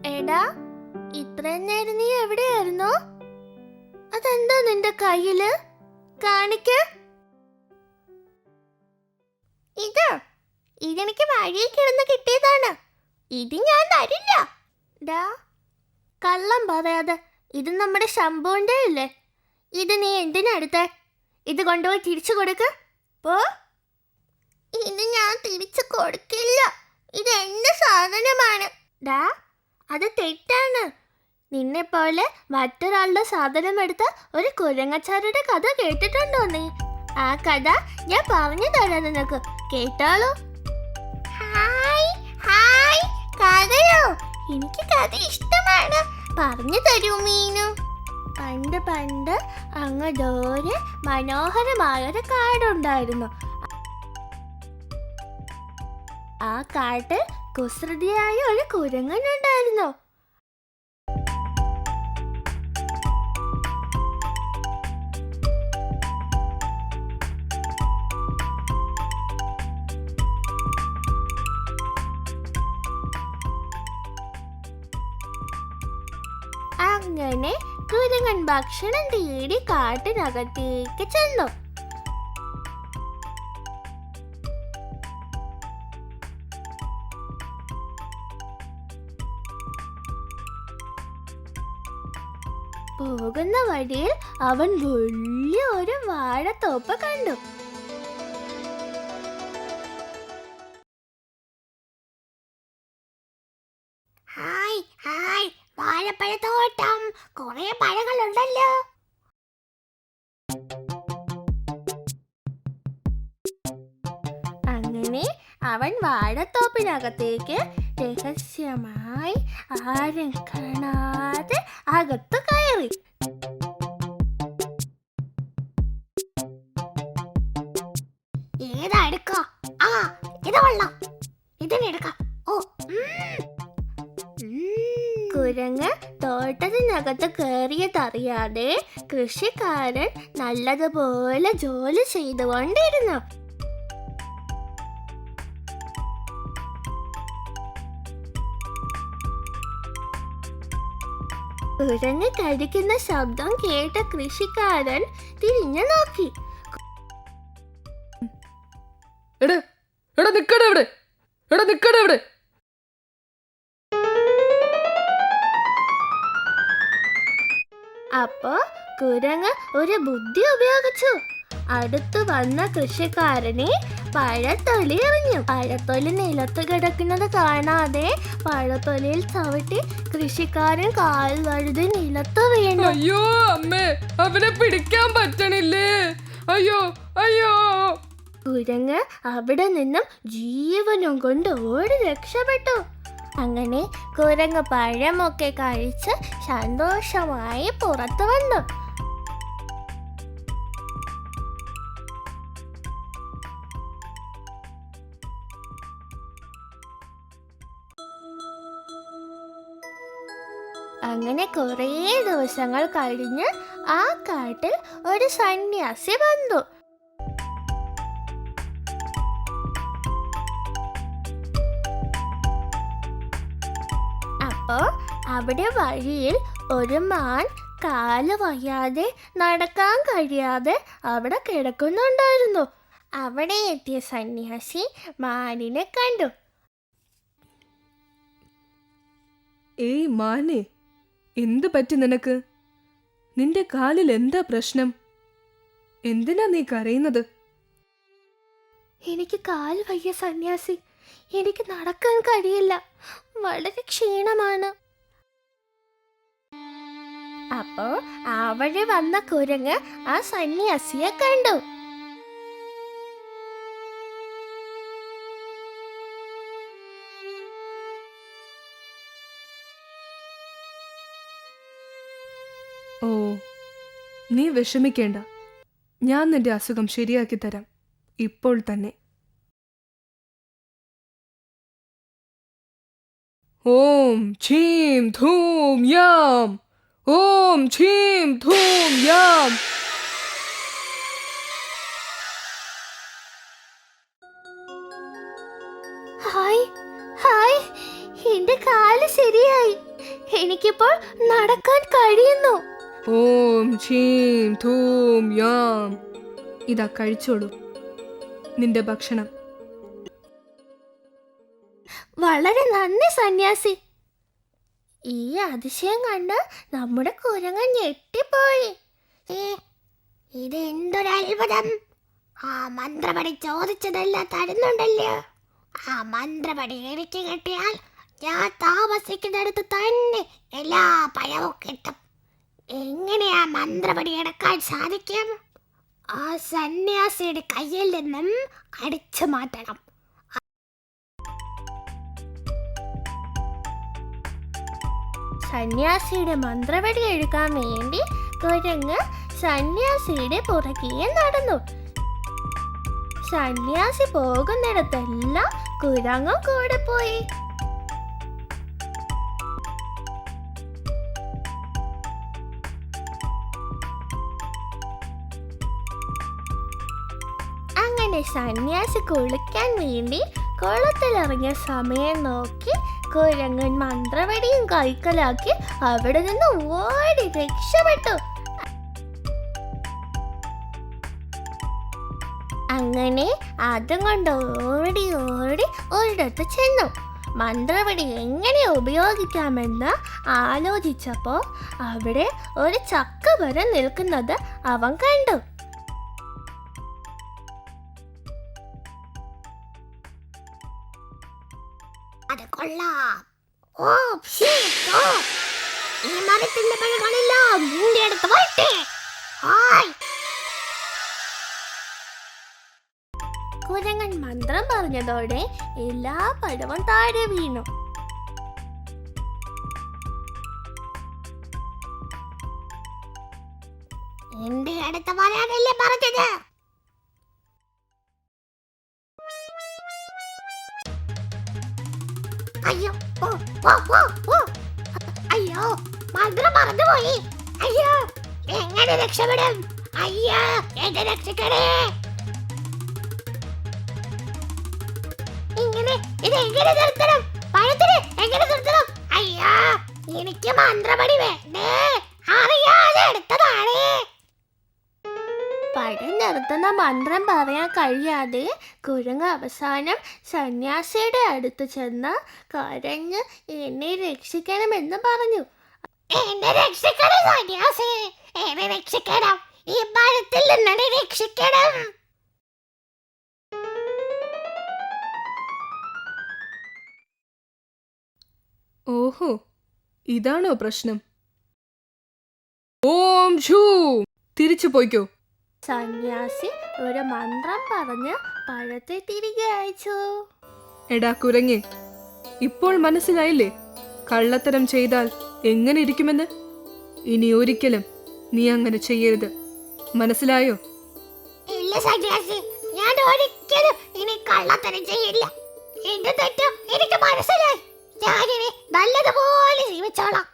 എടാ, ഇത്രയും നേരം നീ എവിടെയായിരുന്നു? അതെന്താ നിന്റെ കയ്യില്? കാണിക്ക. ഇതെനിക്ക് വഴിയിൽ കിടന്ന് കിട്ടിയതാണ്. ഇത് ഞാൻ തരില്ല. ഡാ, കള്ളം പറയാതെ, ഇത് നമ്മുടെ ശംഭുവിന്റെ അല്ലേ? ഇത് നീ എന്തിനെടുത്തേ? ഇത് കൊണ്ടുപോയി തിരിച്ചു കൊടുക്ക്. പോ. ഇത് ഞാൻ തിരിച്ചു കൊടുക്കില്ല. ഇത് എന്റെ സാധനമാണ്. ഡാ, അത് തെറ്റാണ്. നിന്നെ പോലെ മറ്റൊരാളുടെ സാധനം എടുത്ത ഒരു കുരങ്ങച്ചാരുടെ കഥ കേട്ടിട്ടുണ്ടോ നീ? ആ കഥ ഞാൻ പറഞ്ഞു തരാം നിനക്ക്. കേട്ടാലോ? ഹായ് ഹായ്, കഥയോ? എനിക്ക് കഥ ഇഷ്ടമാണ്. പറഞ്ഞു തരൂ മീനു. പണ്ട് പണ്ട് അങ്ങ് ദൂരെ മനോഹരമായൊരു കാടുണ്ടായിരുന്നു. ആ കാട്ടിൽ കുസൃതിയായ ഒരു കുരങ്ങനുണ്ടായിരുന്നു. അങ്ങനെ കുരങ്ങൻ ഭക്ഷണം തേടി കാട്ടിനകത്തേക്ക് ചെന്നു. പോകുന്ന വഴിയിൽ അവൻ വലിയ ഒരു വാഴത്തോപ്പ് കണ്ടു. ഹായ് ഹായ്, വാഴപ്പഴത്തോട്ടം, കുറെ പഴങ്ങളുണ്ടല്ലോ. അങ്ങനെ അവൻ വാഴത്തോപ്പിനകത്തേക്ക് രഹസ്യമായി ആരും കാണാതെ അകത്ത് കയറി. ഏതാ എടുക്ക? ആ, ഇത് കൊള്ളാം. ഇതിനെടുക്കാം. ഓ, കുരങ്ങ് തോട്ടത്തിനകത്ത് കയറിയതറിയാതെ കൃഷിക്കാരൻ നല്ലതുപോലെ ജോലി ചെയ്തുകൊണ്ടിരുന്നു. കുരങ്ങ് കഴിക്കുന്ന ശബ്ദം കേട്ട കൃഷിക്കാരൻ തിരിഞ്ഞു നോക്കി. അപ്പോ കുരങ്ങ് ഒരു ബുദ്ധി ഉപയോഗിച്ചു. അടുത്തു വന്ന കൃഷിക്കാരനെ പഴത്തൊലി എറിഞ്ഞു. പഴത്തൊലി നിലത്ത് കിടക്കുന്നത് കാണാതെ പഴത്തൊലിയിൽ ചവിട്ടി കൃഷിക്കാരൻ കാൽ വഴുതി നിലത്ത് വീണു. അയ്യോ അമ്മേ, അവനെ പിടിക്കാൻ പറ്റണില്ലേ? അയ്യോ അയ്യോ. കുരങ്ങ് അവിടെ നിന്നും ജീവനും കൊണ്ട് ഓടി രക്ഷപ്പെട്ടു. അങ്ങനെ കുരങ്ങ് പഴമൊക്കെ കഴിച്ച് സന്തോഷമായി പുറത്തു വന്നു. അങ്ങനെ കുറേ ദിവസങ്ങൾ കഴിഞ്ഞ് ആ കാട്ടിൽ ഒരു സന്യാസി വന്നു. അപ്പോ അവിടെ വഴിയിൽ ഒരു മാൻ കാല് വയ്യാതെ നടക്കാൻ കഴിയാതെ അവിടെ കിടക്കുന്നുണ്ടായിരുന്നു. അവിടെ എത്തിയ സന്യാസി മാനിനെ കണ്ടു. ഏയ് മാനേ, എന്ത് പറ്റി നിനക്ക്? നിന്റെ കാലിൽ എന്താ പ്രശ്നം? എന്തിനാ നീ കരയുന്നത്? എനിക്ക് കാല് വയ്യ സന്യാസി, എനിക്ക് നടക്കാൻ കഴിയില്ല, വളരെ ക്ഷീണമാണ്. അപ്പോ അവിടെ വന്ന കുരങ്ങ് ആ സന്യാസിയെ കണ്ടു. ഓ, നീ വിഷമിക്കേണ്ട, ഞാൻ നിന്റെ അസുഖം ശരിയാക്കി തരാം ഇപ്പോൾ തന്നെ. ഓം ഛീം ധൂം യാം, ഓം ഛീം ധൂം യാം. ഹായ് ഹായ്, എന്റെ കാല് ശരിയായി, എനിക്കിപ്പോൾ നടക്കാൻ കഴിയുന്നു. ഓം ഛീം ധൂം യാം. ഇതാ കഴിച്ചോളൂ നിന്റെ ഭക്ഷണം. വളരെ നന്ദി സന്യാസി. ഈ അതിശയം കണ്ട് നമ്മുടെ കുരങ്ങൻ ഞെട്ടിപ്പോയി. ഇതെന്തൊരു അത്ഭുതം! ആ മന്ത്രപടി ചോദിച്ചതെല്ലാം തരുന്നുണ്ടല്ലോ. ആ മന്ത്രപടി എനിക്ക് കിട്ടിയാൽ ഞാൻ താമസിക്കുന്നിടത്ത് തന്നെ എല്ലാ പഴവും കിട്ടും. എങ്ങനെയാ മന്ത്രപടി എടുക്കാൻ സാധിക്കും? ആ സന്യാസിയുടെ കയ്യിൽ നിന്നും അടിച്ചു മാറ്റണം. സന്യാസിയുടെ മന്ത്രവടി എടുക്കാൻ വേണ്ടി കുരങ്ങ് സന്യാസിയുടെ പുറകെ നടന്നു. സന്യാസി പോകുന്നിടത്തെല്ലാം കുരങ്ങും കൂടെ പോയി. അങ്ങനെ സന്യാസി കുളിക്കാൻ വേണ്ടി കുളത്തിലിറങ്ങിയ സമയം നോക്കി കുരങ്ങൻ മന്ത്രവടിയും കൈക്കലാക്കി അവിടെ നിന്ന് ഓടി രക്ഷപ്പെട്ടു. അങ്ങനെ അതും കൊണ്ട് ഓടി ഓടി ഒരിടത്ത് ചെന്നു. മന്ത്രവടി എങ്ങനെ ഉപയോഗിക്കാമെന്ന് ആലോചിച്ചപ്പോൾ അവിടെ ഒരു ചക്കമരം നിൽക്കുന്നത് അവൻ കണ്ടു. അത് കൊള്ളാം. ഓ ഈ മരത്തിന്റെ പഴങ്ങളെല്ലാം നിന്റെ അടുത്ത് വരട്ടെ. കുരങ്ങൻ മന്ത്രം പറഞ്ഞതോടെ എല്ലാ പഴവും താഴെ വീണു. എന്റെ അടുത്ത് വരാനല്ലേ പറഞ്ഞത്? അയ്യോ ഓ, ഓ, ഓ, ഓ. അയ്യോ മന്ത്രം മറന്നുപോയി. അയ്യോ എങ്ങനെ രക്ഷപ്പെടും? അയ്യോ എന്നെ രക്ഷിക്കണേ. ഇങ്ങനെ ഇതെങ്ങനെ നിർത്തണം? പഴത്തിന് എങ്ങനെ നിർത്തണം? അയ്യോ എനിക്ക് മന്ത്രപടി വേണ്ടേ, അറിയാതെ എടുത്തതാണ്. പഴം നിർത്തുന്ന മന്ത്രം പറയാൻ കഴിയാതെ കുരങ്ങ് അവസാനം സന്യാസിയുടെ അടുത്ത് ചെന്ന് കരഞ്ഞ് എന്നെ രക്ഷിക്കണമെന്ന് പറഞ്ഞു. എന്നെ രക്ഷിക്കണം സന്യാസി, എന്നെ രക്ഷിക്കണം, ഈ പഴത്തിൽ നിന്നെ രക്ഷിക്കണം. ഓഹോ, ഇതാണോ പ്രശ്നം? ഓം ഷൂ, തിരിച്ചു പോയിക്കോ. സന്യാസി ഒരു മന്ത്രം പറഞ്ഞ് പഴത്തെ തിരികെ അയച്ചു. എടാ കുരങ്ങേ, ഇപ്പോൾ മനസ്സിലായില്ലേ കള്ളത്തരം ചെയ്താൽ എങ്ങനെ ഇരിക്കുമെന്ന്? ഇനി ഒരിക്കലും നീ അങ്ങനെ ചെയ്യരുത്, മനസ്സിലായോ? ഇല്ല സന്യാസി, ഞാൻ ഒരിക്കലും ഇനി കള്ളത്തരം ചെയ്യില്ല. എന്റെ തെറ്റ് എനിക്ക് മനസ്സിലായി. ഞാനിനി നല്ലതുപോലെ ജീവിച്ചോളാം.